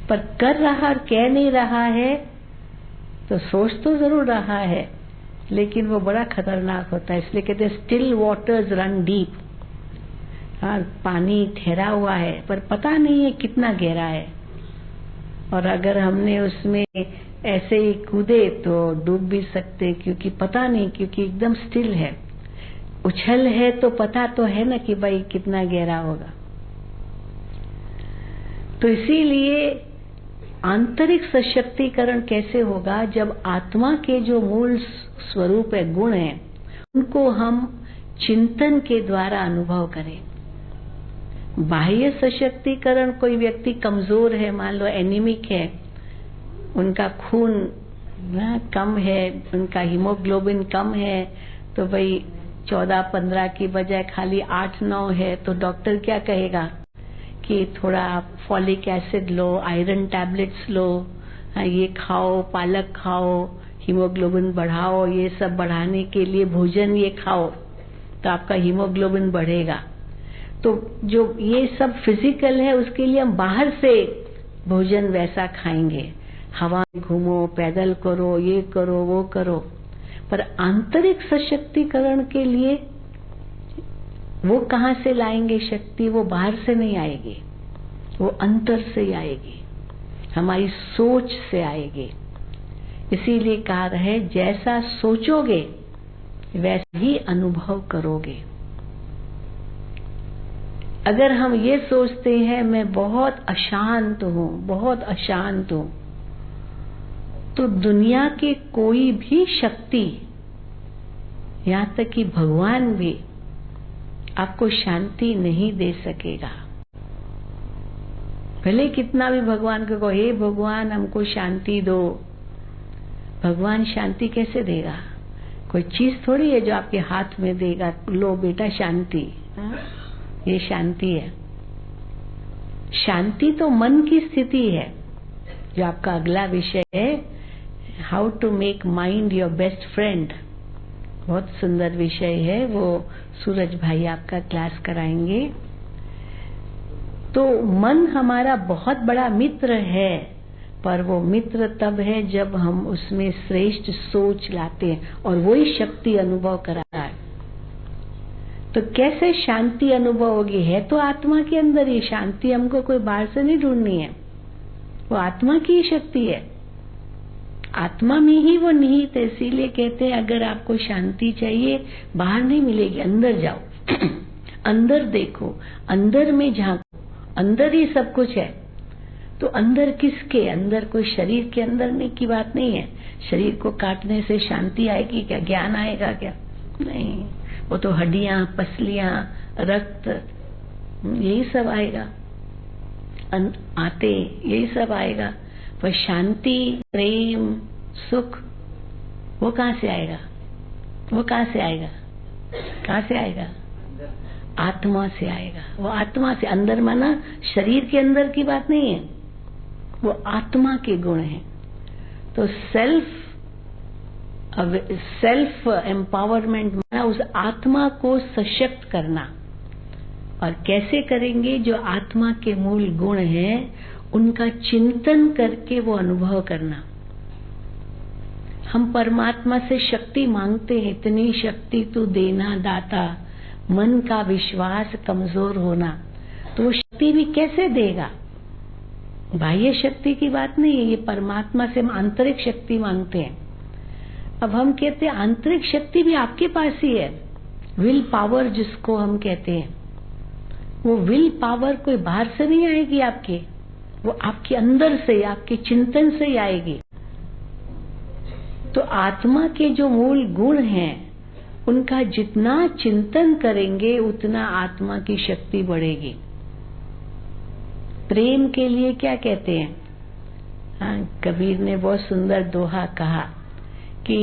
पर कर रहा और कह नहीं रहा है तो सोच तो जरूर रहा है, लेकिन वो बड़ा खतरनाक होता है। इसलिए कहते हैं स्टिल वाटर्स रन डीप। हाँ, पानी ठहरा हुआ है पर पता नहीं है कितना गहरा है, और अगर हमने उसमें ऐसे ही कूदे तो डूब भी सकते, क्योंकि पता नहीं, क्योंकि एकदम स्टिल है। उछल है तो पता तो है ना कि भाई कितना गहरा होगा। तो इसीलिए आंतरिक सशक्तिकरण कैसे होगा? जब आत्मा के जो मूल स्वरूप है, गुण है, उनको हम चिंतन के द्वारा अनुभव करें। बाह्य सशक्तिकरण, कोई व्यक्ति कमजोर है, मान लो एनीमिक है, उनका खून कम है, उनका हीमोग्लोबिन कम है, तो भाई 14-15 की बजाय खाली 8-9 है, तो डॉक्टर क्या कहेगा कि थोड़ा फॉलिक एसिड लो, आयरन टैबलेट्स लो, ये खाओ, पालक खाओ, हीमोग्लोबिन बढ़ाओ, ये सब बढ़ाने के लिए भोजन ये खाओ तो आपका हीमोग्लोबिन बढ़ेगा। तो जो ये सब फिजिकल है उसके लिए हम बाहर से भोजन वैसा खाएंगे, हवा में घूमो, पैदल करो, ये करो, वो करो। पर आंतरिक सशक्तिकरण के लिए वो कहाँ से लाएंगे शक्ति? वो बाहर से नहीं आएगी, वो अंतर से ही आएगी, हमारी सोच से आएगी। इसीलिए कहा है जैसा सोचोगे वैसा ही अनुभव करोगे। अगर हम ये सोचते हैं मैं बहुत अशांत हूं, बहुत अशांत हूं, तो दुनिया की कोई भी शक्ति, यहां तक कि भगवान भी आपको शांति नहीं दे सकेगा। भले कितना भी भगवान को कहो हे भगवान हमको शांति दो, भगवान शांति कैसे देगा? कोई चीज थोड़ी है जो आपके हाथ में देगा, लो बेटा शांति, ये शांति है। शांति तो मन की स्थिति है, जो आपका अगला विषय है, how to make mind your best friend. बहुत सुंदर विषय है, वो सूरज भाई आपका क्लास कराएंगे। तो मन हमारा बहुत बड़ा मित्र है, पर वो मित्र तब है जब हम उसमें श्रेष्ठ सोच लाते हैं, और वही शक्ति अनुभव कराता है। तो कैसे शांति अनुभव होगी? है तो आत्मा के अंदर ही शांति, हमको कोई बाहर से नहीं ढूंढनी है, वो आत्मा की ही शक्ति है, आत्मा में ही वो निहित है। इसीलिए कहते हैं अगर आपको शांति चाहिए बाहर नहीं मिलेगी, अंदर जाओ अंदर देखो, अंदर में झांको, अंदर ही सब कुछ है। तो अंदर किसके? अंदर कोई शरीर के अंदर नहीं की बात नहीं है। शरीर को काटने से शांति आएगी क्या? ज्ञान आएगा क्या? नहीं, वो तो हड्डियां, पसलियां, रक्त, यही सब आएगा, आते यही सब आएगा। पर शांति, प्रेम, सुख वो कहाँ से आएगा? वो कहाँ से आएगा? कहाँ से आएगा? आत्मा से आएगा। वो आत्मा से, अंदर माना शरीर के अंदर की बात नहीं है, वो आत्मा के गुण हैं। तो सेल्फ एम्पावरमेंट माना उस आत्मा को सशक्त करना। और कैसे करेंगे? जो आत्मा के मूल गुण हैं उनका चिंतन करके वो अनुभव करना। हम परमात्मा से शक्ति मांगते हैं, इतनी शक्ति तू देना दाता, मन का विश्वास कमजोर होना। तो वो शक्ति भी कैसे देगा? बाह्य शक्ति की बात नहीं है, ये परमात्मा से हम आंतरिक शक्ति मांगते हैं। अब हम कहते हैं आंतरिक शक्ति भी आपके पास ही है, विल पावर जिसको हम कहते हैं। वो विल पावर कोई बाहर से नहीं आएगी आपके, वो आपके अंदर से, आपके चिंतन से ही आएगी। तो आत्मा के जो मूल गुण हैं उनका जितना चिंतन करेंगे उतना आत्मा की शक्ति बढ़ेगी। प्रेम के लिए क्या कहते हैं? हाँ, कबीर ने बहुत सुंदर दोहा कहा कि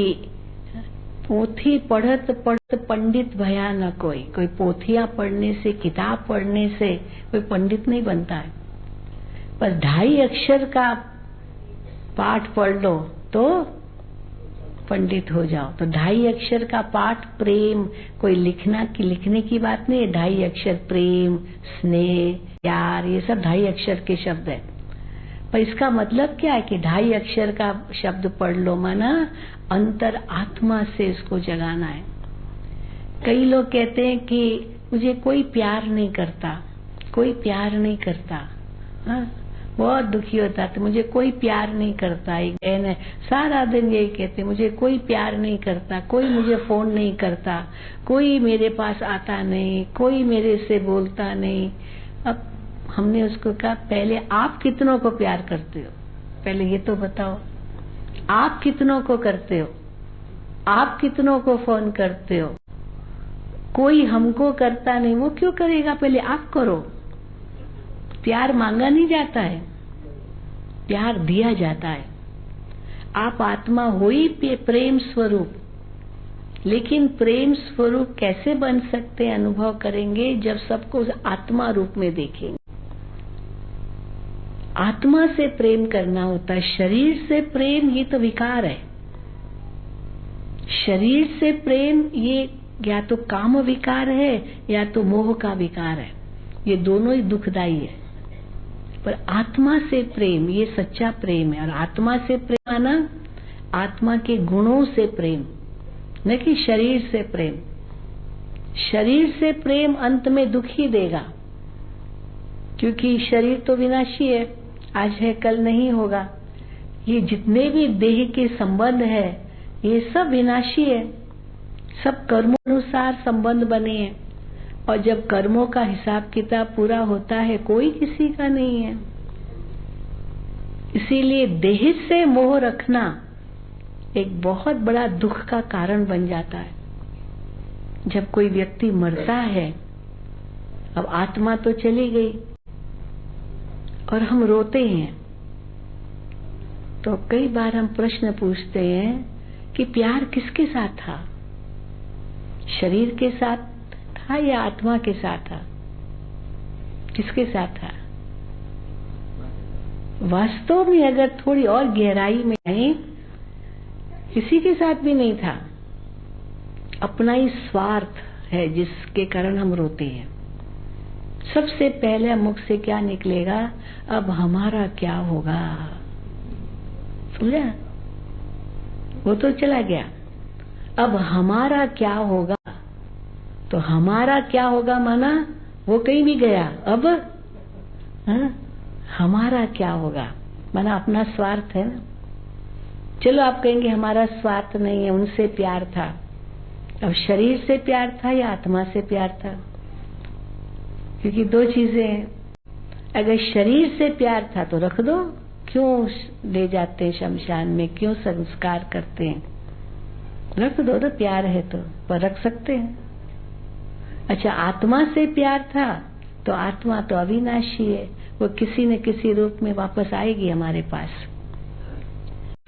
पोथी पढ़त पढ़त पंडित भया न कोई। कोई पोथियां पढ़ने से, किताब पढ़ने से कोई पंडित नहीं बनता है, पर 2.5 अक्षर का पाठ पढ़ लो तो पंडित हो जाओ। तो 2.5 अक्षर का पाठ, प्रेम, कोई लिखने की बात नहीं है। 2.5 अक्षर प्रेम, स्नेह, प्यार, ये सब 2.5 अक्षर के शब्द है। पर इसका मतलब क्या है कि 2.5 अक्षर का शब्द पढ़ लो, माना अंतर आत्मा से इसको जगाना है। कई लोग कहते हैं कि मुझे कोई प्यार नहीं करता, कोई प्यार नहीं करता। हाँ, बहुत दुखी होता है, तो मुझे कोई प्यार नहीं करता। एक बहन है, सारा दिन यही कहते, मुझे कोई प्यार नहीं करता, कोई मुझे फोन नहीं करता, कोई मेरे पास आता नहीं, कोई मेरे से बोलता नहीं। अब हमने उसको कहा पहले आप कितनों को प्यार करते हो? पहले ये तो बताओ, आप कितनों को करते हो? आप कितनों को फोन करते हो? कोई हमको करता नहीं, वो क्यों करेगा? पहले आप करो। प्यार मांगा नहीं जाता है, प्यार दिया जाता है। आप आत्मा हो ही प्रेम स्वरूप, लेकिन प्रेम स्वरूप कैसे बन सकते हैं, अनुभव करेंगे जब सबको उस आत्मा रूप में देखेंगे। आत्मा से प्रेम करना होता है, शरीर से प्रेम ये तो विकार है। शरीर से प्रेम ये या तो काम विकार है या तो मोह का विकार है, ये दोनों ही दुखदाई है। पर आत्मा से प्रेम ये सच्चा प्रेम है। और आत्मा से प्रेम माना आत्मा के गुणों से प्रेम, न कि शरीर से प्रेम। शरीर से प्रेम अंत में दुख ही देगा, क्योंकि शरीर तो विनाशी है, आज है कल नहीं होगा। ये जितने भी देह के संबंध है ये सब विनाशी है, सब कर्मों संबंध बने हैं। और जब कर्मों का हिसाब किताब पूरा होता है कोई किसी का नहीं है। इसीलिए देह से मोह रखना एक बहुत बड़ा दुख का कारण बन जाता है। जब कोई व्यक्ति मरता है, अब आत्मा तो चली गई और हम रोते हैं, तो कई बार हम प्रश्न पूछते हैं कि प्यार किसके साथ था? शरीर के साथ था या आत्मा के साथ था? किसके साथ था? वास्तव में अगर थोड़ी और गहराई में आए, किसी के साथ भी नहीं था। अपना ही स्वार्थ है जिसके कारण हम रोते हैं। सबसे पहले मुख से क्या निकलेगा? अब हमारा क्या होगा? समझा? वो तो चला गया। अब हमारा क्या होगा? तो हमारा क्या होगा माना, वो कहीं भी गया। अब हमारा क्या होगा माना, अपना स्वार्थ है ना। चलो आप कहेंगे हमारा स्वार्थ नहीं है, उनसे प्यार था। अब शरीर से प्यार था या आत्मा से प्यार था? क्योंकि दो चीजें हैं। अगर शरीर से प्यार था तो रख दो, क्यों ले जाते हैं शमशान में, क्यों संस्कार करते हैं? रख दो तो, प्यार है तो, पर रख सकते हैं। अच्छा, आत्मा से प्यार था तो आत्मा तो अविनाशी है, वो किसी न किसी रूप में वापस आएगी हमारे पास।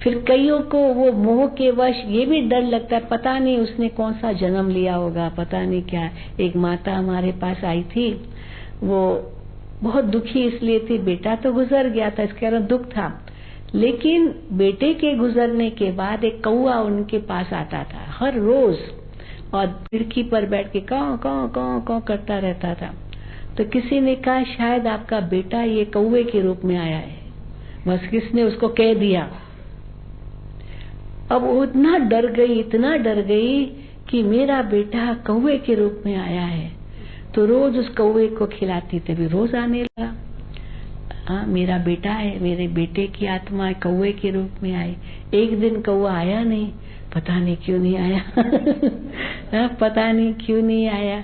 फिर कईयों को वो मोह के वश ये भी डर लगता है, पता नहीं उसने कौन सा जन्म लिया होगा, पता नहीं क्या। एक माता हमारे पास आई थी, वो बहुत दुखी इसलिए थी, बेटा तो गुजर गया था, इसके कारण दुख था, लेकिन बेटे के गुजरने के बाद एक कौआ उनके पास आता था हर रोज, और खिड़की पर बैठ के कां कां कां कां करता रहता था। तो किसी ने कहा शायद आपका बेटा ये कौवे के रूप में आया है, बस किसने उसको कह दिया। अब वो इतना डर गई कि मेरा बेटा कौवे के रूप में आया है, तो रोज उस कौवे को खिलाती थी, भी रोज आने लगा। हाँ, मेरा बेटा है, मेरे बेटे की आत्मा कौवे के रूप में आई। एक दिन कौवा आया नहीं, पता नहीं क्यों नहीं आया पता नहीं क्यों नहीं आया।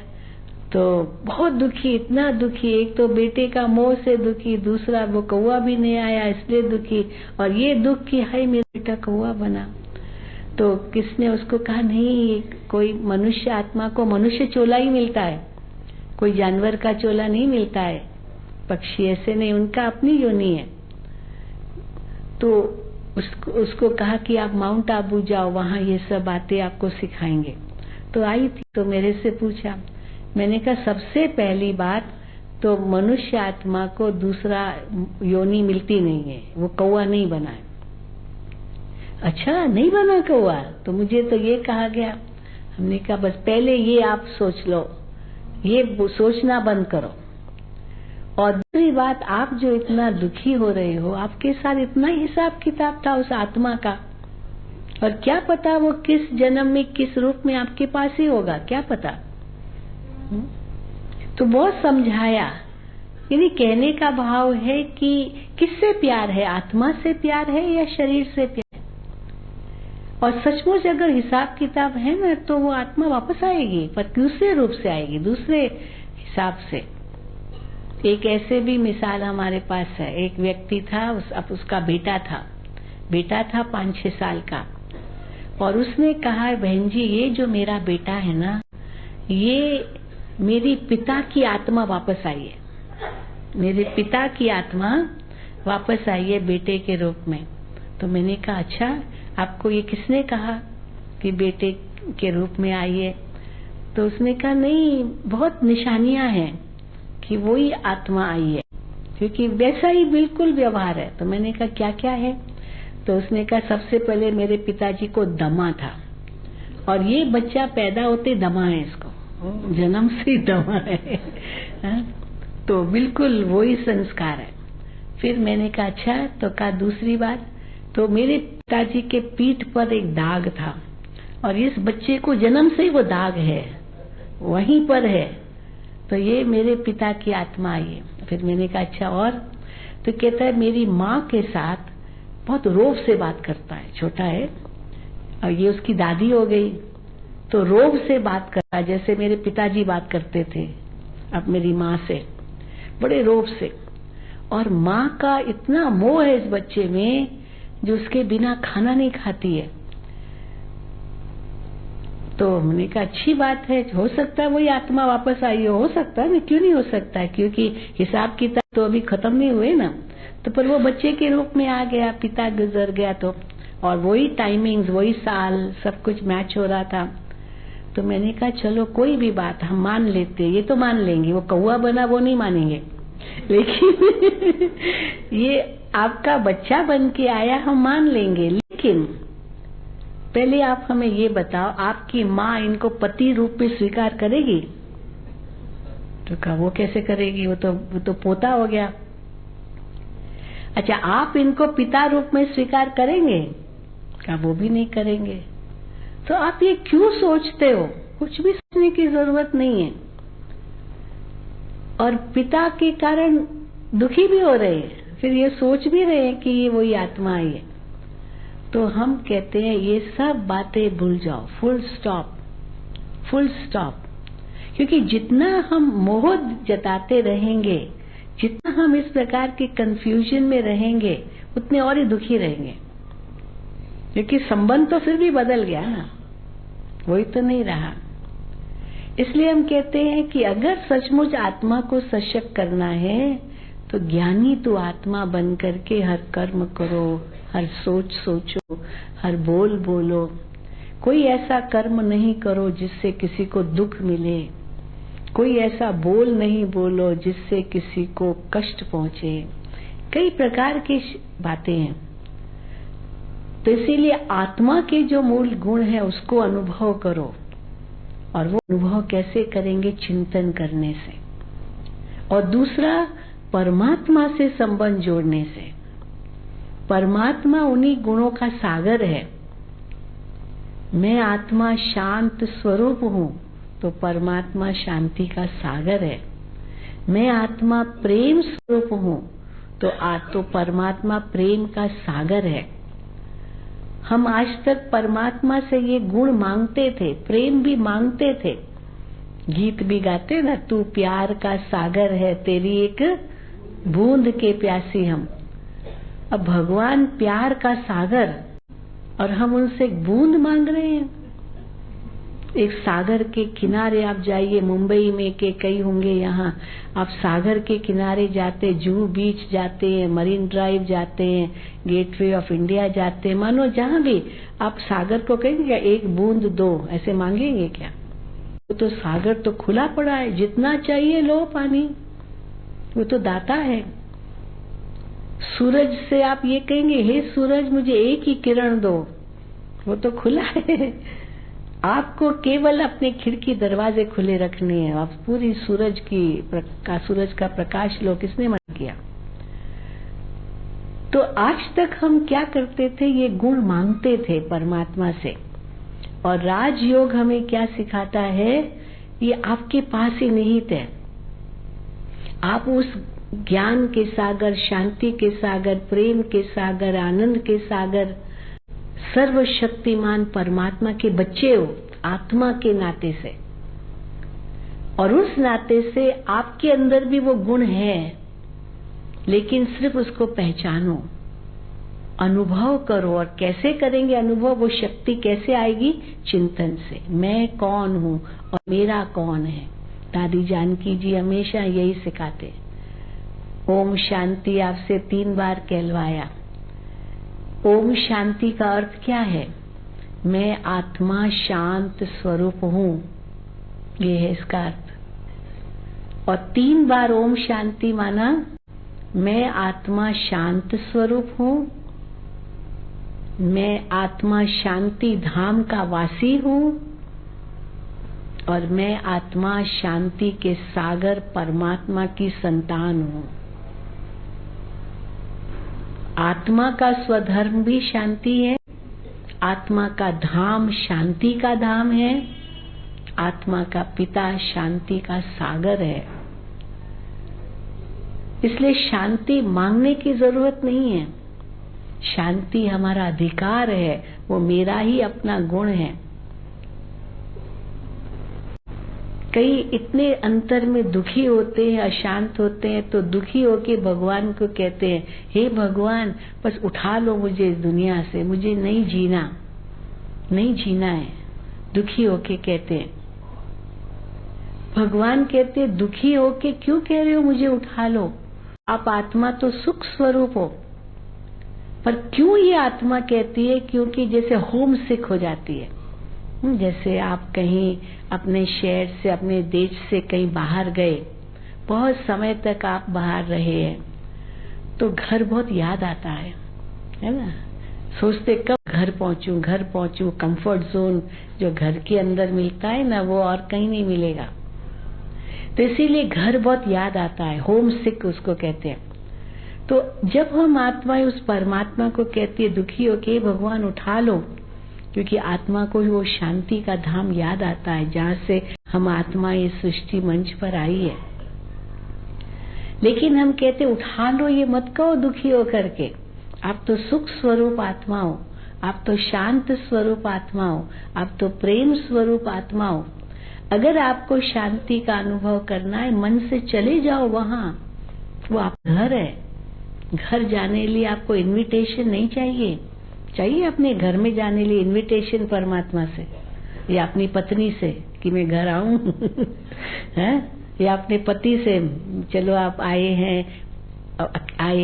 तो बहुत दुखी, इतना दुखी, एक तो बेटे का मोह से दुखी, दूसरा वो कौवा भी नहीं आया इसलिए दुखी, और ये दुख कि हाय मेरा बेटा कौवा बना। तो किसने उसको कहा नहीं, कोई मनुष्य आत्मा को मनुष्य चोला ही मिलता है, कोई जानवर का चोला नहीं मिलता है, पक्षी ऐसे नहीं, उनका अपनी योनि है। तो उसको कहा कि आप माउंट आबू जाओ, वहां ये सब बातें आपको सिखाएंगे। तो आई थी, तो मेरे से पूछा, मैंने कहा सबसे पहली बात तो मनुष्य आत्मा को दूसरा योनि मिलती नहीं है, वो कौवा नहीं बना है। अच्छा, नहीं बना कौवा? तो मुझे तो ये कहा गया। हमने कहा बस पहले ये आप सोच लो, ये सोचना बंद करो। और दूसरी बात, आप जो इतना दुखी हो रहे हो, आपके साथ इतना हिसाब किताब था उस आत्मा का, और क्या पता वो किस जन्म में किस रूप में आपके पास ही होगा, क्या पता। तो बहुत समझाया। यानी कहने का भाव है कि किससे प्यार है, आत्मा से प्यार है या शरीर से प्यार है? और सचमुच अगर हिसाब किताब है ना, तो वो आत्मा वापस आएगी, पर दूसरे रूप से आएगी, दूसरे हिसाब से। एक ऐसे भी मिसाल हमारे पास है। एक व्यक्ति था, उसका बेटा था 5-6 साल का, और उसने कहा बहन जी ये जो मेरा बेटा है ना, ये मेरी पिता की आत्मा वापस आई है, मेरे पिता की आत्मा वापस आई है बेटे के रूप में। तो मैंने कहा अच्छा, आपको ये किसने कहा कि बेटे के रूप में आई है? तो उसने कहा नहीं, बहुत निशानियां हैं कि वही आत्मा आई है, क्योंकि वैसा ही बिल्कुल व्यवहार है। तो मैंने कहा क्या क्या है? तो उसने कहा सबसे पहले मेरे पिताजी को दमा था, और ये बच्चा पैदा होते दमा है, इसको जन्म से ही दमा है तो बिल्कुल वही संस्कार है। फिर मैंने कहा अच्छा, तो कहा दूसरी बात, तो मेरे पिताजी के पीठ पर एक दाग था, और इस बच्चे को जन्म से ही वो दाग है, वहीं पर है, तो ये मेरे पिता की आत्मा आई है। फिर मैंने कहा अच्छा और? तो कहता है मेरी माँ के साथ बहुत रोब से बात करता है, छोटा है और ये उसकी दादी हो गई, तो रोब से बात करता है जैसे मेरे पिताजी बात करते थे अब मेरी माँ से, बड़े रोब से। और माँ का इतना मोह है इस बच्चे में जो उसके बिना खाना नहीं खाती है। तो हमने कहा अच्छी बात है, हो सकता है वही आत्मा वापस आई हो सकता है, क्यों नहीं हो सकता है, क्योंकि हिसाब किताब तो अभी खत्म नहीं हुए ना। तो पर वो बच्चे के रूप में आ गया, पिता गुजर गया, तो और वही टाइमिंग्स, वही साल, सब कुछ मैच हो रहा था। तो मैंने कहा चलो कोई भी बात हम मान लेते, ये तो मान लेंगे, वो कौवा बना वो नहीं मानेंगे, लेकिन ये आपका बच्चा बन के आया हम मान लेंगे। लेकिन पहले आप हमें ये बताओ, आपकी माँ इनको पति रूप में स्वीकार करेगी? तो कहा वो कैसे करेगी, वो तो पोता हो गया। अच्छा, आप इनको पिता रूप में स्वीकार करेंगे? कहा वो भी नहीं करेंगे। तो आप ये क्यों सोचते हो? कुछ भी सोचने की जरूरत नहीं है। और पिता के कारण दुखी भी हो रहे हैं, फिर ये सोच भी रहे हैं कि ये वही आत्मा है। तो हम कहते हैं ये सब बातें भूल जाओ, फुल स्टॉप, फुल स्टॉप। क्योंकि जितना हम मोह जताते रहेंगे, जितना हम इस प्रकार के कंफ्यूजन में रहेंगे, उतने और ही दुखी रहेंगे। क्योंकि संबंध तो फिर भी बदल गया ना, वही तो नहीं रहा। इसलिए हम कहते हैं कि अगर सचमुच आत्मा को सशक्त करना है तो ज्ञानी तो आत्मा बन करके हर कर्म करो, हर सोच सोचो, हर बोल बोलो। कोई ऐसा कर्म नहीं करो जिससे किसी को दुख मिले, कोई ऐसा बोल नहीं बोलो जिससे किसी को कष्ट पहुंचे। कई प्रकार की बातें हैं। तो इसीलिए आत्मा के जो मूल गुण है उसको अनुभव करो। और वो अनुभव कैसे करेंगे? चिंतन करने से। और दूसरा, परमात्मा से संबंध जोड़ने से। परमात्मा उन्हीं गुणों का सागर है। मैं आत्मा शांत स्वरूप हूँ, तो परमात्मा शांति का सागर है। मैं आत्मा प्रेम स्वरूप हूँ, तो परमात्मा प्रेम का सागर है। हम आज तक परमात्मा से ये गुण मांगते थे, प्रेम भी मांगते थे, गीत भी गाते ना, तू प्यार का सागर है, तेरी एक बूंद के प्यासी हम। अब भगवान प्यार का सागर, और हम उनसे एक बूंद मांग रहे हैं। एक सागर के किनारे आप जाइए, मुंबई में के कई होंगे यहाँ, आप सागर के किनारे जाते, जुहू बीच जाते हैं, मरीन ड्राइव जाते हैं, गेटवे ऑफ इंडिया जाते हैं, मानो जहाँ भी आप सागर को कहेंगे क्या एक बूंद दो, ऐसे मांगेंगे क्या? तो सागर तो खुला पड़ा है, जितना चाहिए लो पानी, वो तो दाता है। सूरज से आप ये कहेंगे हे सूरज मुझे एक ही किरण दो, वो तो खुला है। आपको केवल अपने खिड़की दरवाजे खुले रखने हैं, आप पूरी सूरज का प्रकाश लो, किसने मना किया? तो आज तक हम क्या करते थे? ये गुण मांगते थे परमात्मा से। और राजयोग हमें क्या सिखाता है? ये आपके पास ही निहित है। आप उस ज्ञान के सागर, शांति के सागर, प्रेम के सागर, आनंद के सागर, सर्वशक्तिमान परमात्मा के बच्चे हो, आत्मा के नाते से। और उस नाते से आपके अंदर भी वो गुण है, लेकिन सिर्फ उसको पहचानो, अनुभव करो। और कैसे करेंगे अनुभव? वो शक्ति कैसे आएगी? चिंतन से। मैं कौन हूँ और मेरा कौन है? दादी जानकी जी हमेशा यही सिखाते। ओम शांति आपसे 3 बार कहलवाया। ओम शांति का अर्थ क्या है? मैं आत्मा शांत स्वरूप हूँ, ये है इसका अर्थ। और 3 बार ओम शांति माना, मैं आत्मा शांत स्वरूप हूँ, मैं आत्मा शांति धाम का वासी हूँ, और मैं आत्मा शांति के सागर परमात्मा की संतान हूँ। आत्मा का स्वधर्म भी शांति है, आत्मा का धाम शांति का धाम है, आत्मा का पिता शांति का सागर है। इसलिए शांति मांगने की जरूरत नहीं है। शांति हमारा अधिकार है, वो मेरा ही अपना गुण है। कई इतने अंतर में दुखी होते हैं, अशांत होते हैं, तो दुखी होके भगवान को कहते हैं, हे भगवान बस उठा लो मुझे इस दुनिया से, मुझे नहीं जीना है। दुखी होके कहते हैं। भगवान कहते हैं दुखी होके क्यों कह रहे हो मुझे उठा लो? आप आत्मा तो सुख स्वरूप हो। पर क्यों ये आत्मा कहती है? क्योंकि जैसे होम सिक हो जाती है। जैसे आप कहीं अपने शहर से, अपने देश से कहीं बाहर गए, बहुत समय तक आप बाहर रहे हैं, तो घर बहुत याद आता है ना? सोचते कब घर पहुंचूं। कंफर्ट जोन जो घर के अंदर मिलता है ना, वो और कहीं नहीं मिलेगा। तो इसीलिए घर बहुत याद आता है, होम सिक उसको कहते हैं। तो जब हम आत्मा उस परमात्मा को कहती है दुखी होके भगवान उठा लो, क्योंकि आत्मा को वो शांति का धाम याद आता है, जहाँ से हम आत्मा इस सृष्टि मंच पर आई है, लेकिन हम कहते उठा लो, ये मत कहो दुखी हो करके। आप तो सुख स्वरूप आत्मा हो, आप तो शांत स्वरूप आत्मा हो, आप तो प्रेम स्वरूप आत्मा हो। अगर आपको शांति का अनुभव करना है, मन से चले जाओ वहां, वो आप घर है। घर जाने के लिए आपको इनविटेशन नहीं चाहिए। चाहिए अपने घर में जाने लिए इनविटेशन परमात्मा से, या अपनी पत्नी से कि मैं घर आऊं हैं, या अपने पति से, चलो आप आए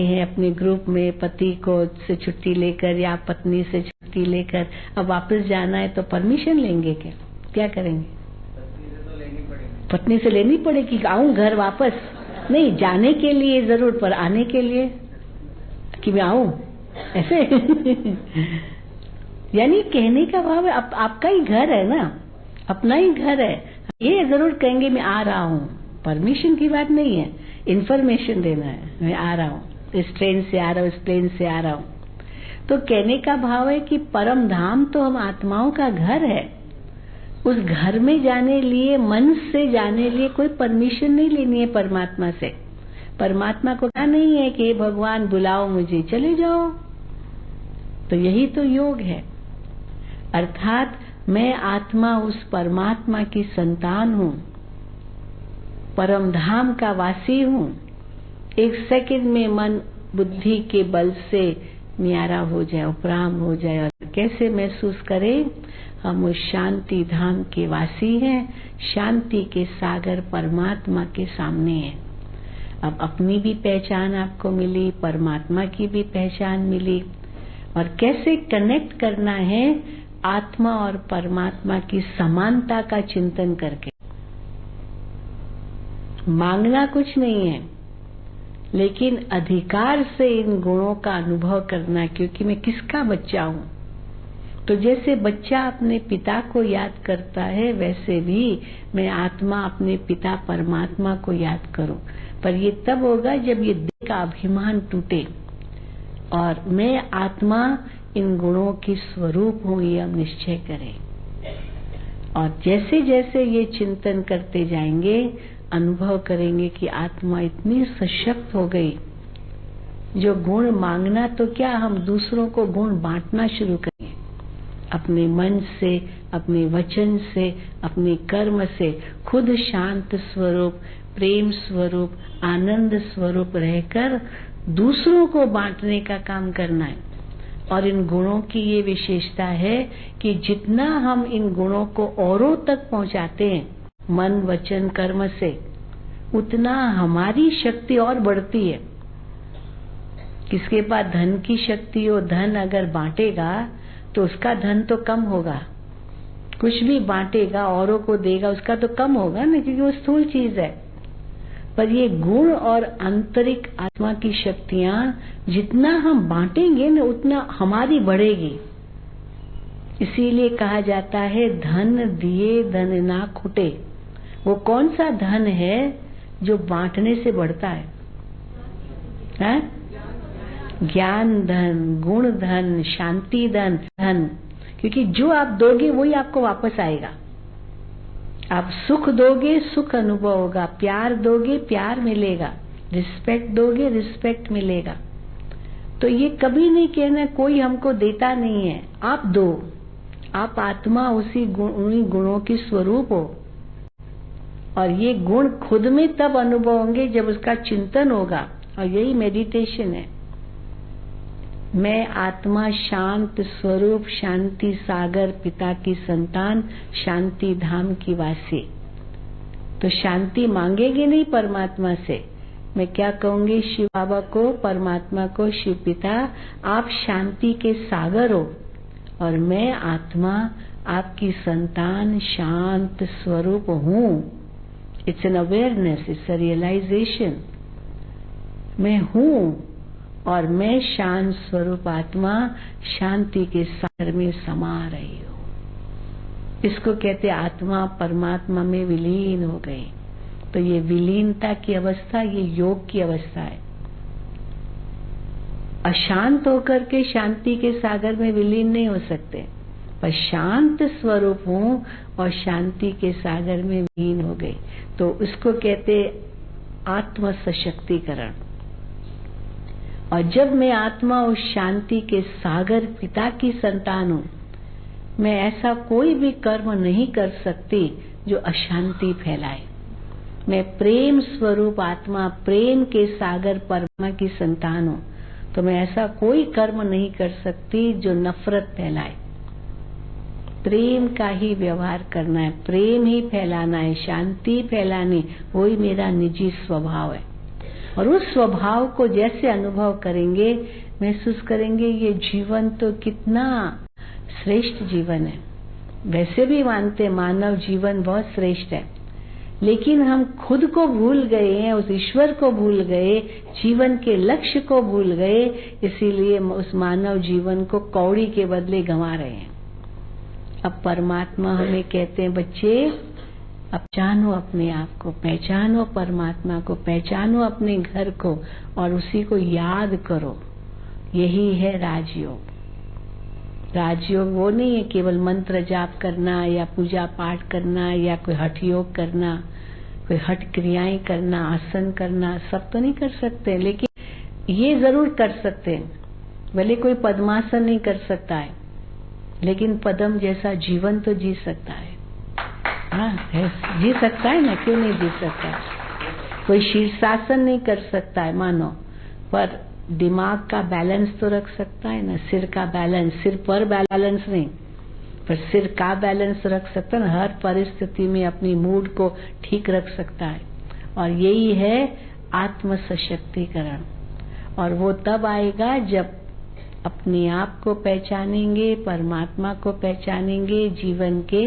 हैं अपने ग्रुप में, पति को से छुट्टी लेकर या पत्नी से छुट्टी लेकर अब वापस जाना है, तो परमिशन लेंगे क्या करेंगे? पत्नी से लेनी पड़ेगी कि आऊं घर वापस। नहीं, जाने के लिए जरूर, पर आने के लिए कि मैं आऊं ऐसे यानी कहने का भाव है आपका ही घर है ना, अपना ही घर है। ये जरूर कहेंगे मैं आ रहा हूँ, परमिशन की बात नहीं है, इन्फॉर्मेशन देना है, मैं आ रहा हूँ, इस ट्रेन से आ रहा हूँ, इस प्लेन से आ रहा हूँ। तो कहने का भाव है कि परम धाम तो हम आत्माओं का घर है। उस घर में जाने लिए, मन से जाने लिए कोई परमिशन नहीं लेनी है परमात्मा से। परमात्मा को क्या नहीं है कि भगवान बुलाओ मुझे, चले जाओ। तो यही तो योग है, अर्थात मैं आत्मा उस परमात्मा की संतान हूँ, परम धाम का वासी हूँ। एक सेकंड में मन बुद्धि के बल से न्यारा हो जाए, उपराम हो जाए, और कैसे महसूस करें हम उस शांति धाम के वासी हैं, शांति के सागर परमात्मा के सामने हैं। अब अपनी भी पहचान आपको मिली, परमात्मा की भी पहचान मिली, और कैसे कनेक्ट करना है आत्मा और परमात्मा की समानता का चिंतन करके। मांगना कुछ नहीं है, लेकिन अधिकार से इन गुणों का अनुभव करना, क्योंकि मैं किसका बच्चा हूँ। तो जैसे बच्चा अपने पिता को याद करता है, वैसे भी मैं आत्मा अपने पिता परमात्मा को याद करूं। पर ये तब होगा जब ये देह का अभिमान टूटे और मैं आत्मा इन गुणों की स्वरूप हूं, ये हम निश्चय करें। और जैसे जैसे ये चिंतन करते जाएंगे, अनुभव करेंगे कि आत्मा इतनी सशक्त हो गई, जो गुण मांगना तो क्या, हम दूसरों को गुण बांटना शुरू करें। अपने मन से, अपने वचन से, अपने कर्म से खुद शांत स्वरूप, प्रेम स्वरूप, आनंद स्वरूप रहकर दूसरों को बांटने का काम करना है। और इन गुणों की ये विशेषता है कि जितना हम इन गुणों को औरों तक पहुंचाते हैं मन वचन कर्म से, उतना हमारी शक्ति और बढ़ती है। किसके पास धन की शक्ति हो, धन अगर बांटेगा तो उसका धन तो कम होगा, कुछ भी बांटेगा औरों को देगा उसका तो कम होगा ना, क्योंकि वो स्थूल चीज है। पर ये गुण और आंतरिक आत्मा की शक्तियां जितना हम बांटेंगे ना, उतना हमारी बढ़ेगी। इसीलिए कहा जाता है धन दिए धन ना खुटे। वो कौन सा धन है जो बांटने से बढ़ता है? ज्ञान धन, गुण धन, शांति धन, क्योंकि जो आप दोगे वही आपको वापस आएगा। आप सुख दोगे सुख अनुभव होगा, प्यार दोगे प्यार मिलेगा, रिस्पेक्ट दोगे रिस्पेक्ट मिलेगा। तो ये कभी नहीं कहना कोई हमको देता नहीं है, आप दो। आप आत्मा उन्हीं गुणों की स्वरूप हो, और ये गुण खुद में तब अनुभव होंगे जब उसका चिंतन होगा। और यही मेडिटेशन है। मैं आत्मा शांत स्वरूप, शांति सागर पिता की संतान, शांति धाम की वासी। तो शांति मांगेंगे नहीं परमात्मा से। मैं क्या कहूंगी शिव बाबा को, परमात्मा को, शिव पिता आप शांति के सागर हो और मैं आत्मा आपकी संतान शांत स्वरूप हूँ। It's an awareness, it's a realisation. मैं हूँ और मैं शांत स्वरूप आत्मा शांति के सागर में समा रही हूँ। इसको कहते आत्मा परमात्मा में विलीन हो गई। तो ये विलीनता की अवस्था, ये योग की अवस्था है। अशांत होकर के शांति के सागर में विलीन नहीं हो सकते। पर शांत स्वरूप हूँ और शांति के सागर में विलीन हो गई। तो इसको कहते आत्म सशक्तिकरण। और जब मैं आत्मा उस शांति के सागर पिता की संतान हूँ, मैं ऐसा कोई भी कर्म नहीं कर सकती जो अशांति फैलाए। मैं प्रेम स्वरूप आत्मा, प्रेम के सागर परमात्मा की संतान हूँ, तो मैं ऐसा कोई कर्म नहीं कर सकती जो नफरत फैलाए। प्रेम का ही व्यवहार करना है, प्रेम ही फैलाना है, शांति फैलानी, वही मेरा निजी स्वभाव है। और उस स्वभाव को जैसे अनुभव करेंगे, महसूस करेंगे, ये जीवन तो कितना श्रेष्ठ जीवन है। वैसे भी मानते मानव जीवन बहुत श्रेष्ठ है, लेकिन हम खुद को भूल गए हैं, उस ईश्वर को भूल गए, जीवन के लक्ष्य को भूल गए, इसीलिए उस मानव जीवन को कौड़ी के बदले गंवा रहे हैं। अब परमात्मा हमें कहते हैं, बच्चे अब जानो अपने आप को, पहचानो परमात्मा को, पहचानो अपने घर को और उसी को याद करो। यही है राजयोग। राजयोग वो नहीं है केवल मंत्र जाप करना या पूजा पाठ करना या कोई हठ योग करना, कोई हठ क्रियाएं करना, आसन करना, सब तो नहीं कर सकते, लेकिन ये जरूर कर सकते हैं। भले कोई पद्मासन नहीं कर सकता है, लेकिन पद्म जैसा जीवन तो जी सकता है। हाँ, जी सकता है ना, क्यों नहीं जी सकता। कोई शीर्षासन नहीं कर सकता है मानो, पर दिमाग का बैलेंस तो रख सकता है ना, सिर का बैलेंस, सिर पर बैलेंस नहीं पर सिर का बैलेंस रख सकता है ना, हर परिस्थिति में अपनी मूड को ठीक रख सकता है। और यही है आत्म सशक्तिकरण। और वो तब आएगा जब अपने आप को पहचानेंगे, परमात्मा को पहचानेंगे, जीवन के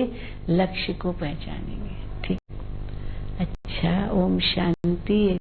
लक्ष्य को पहचानेंगे। ठीक, अच्छा, ओम शांति।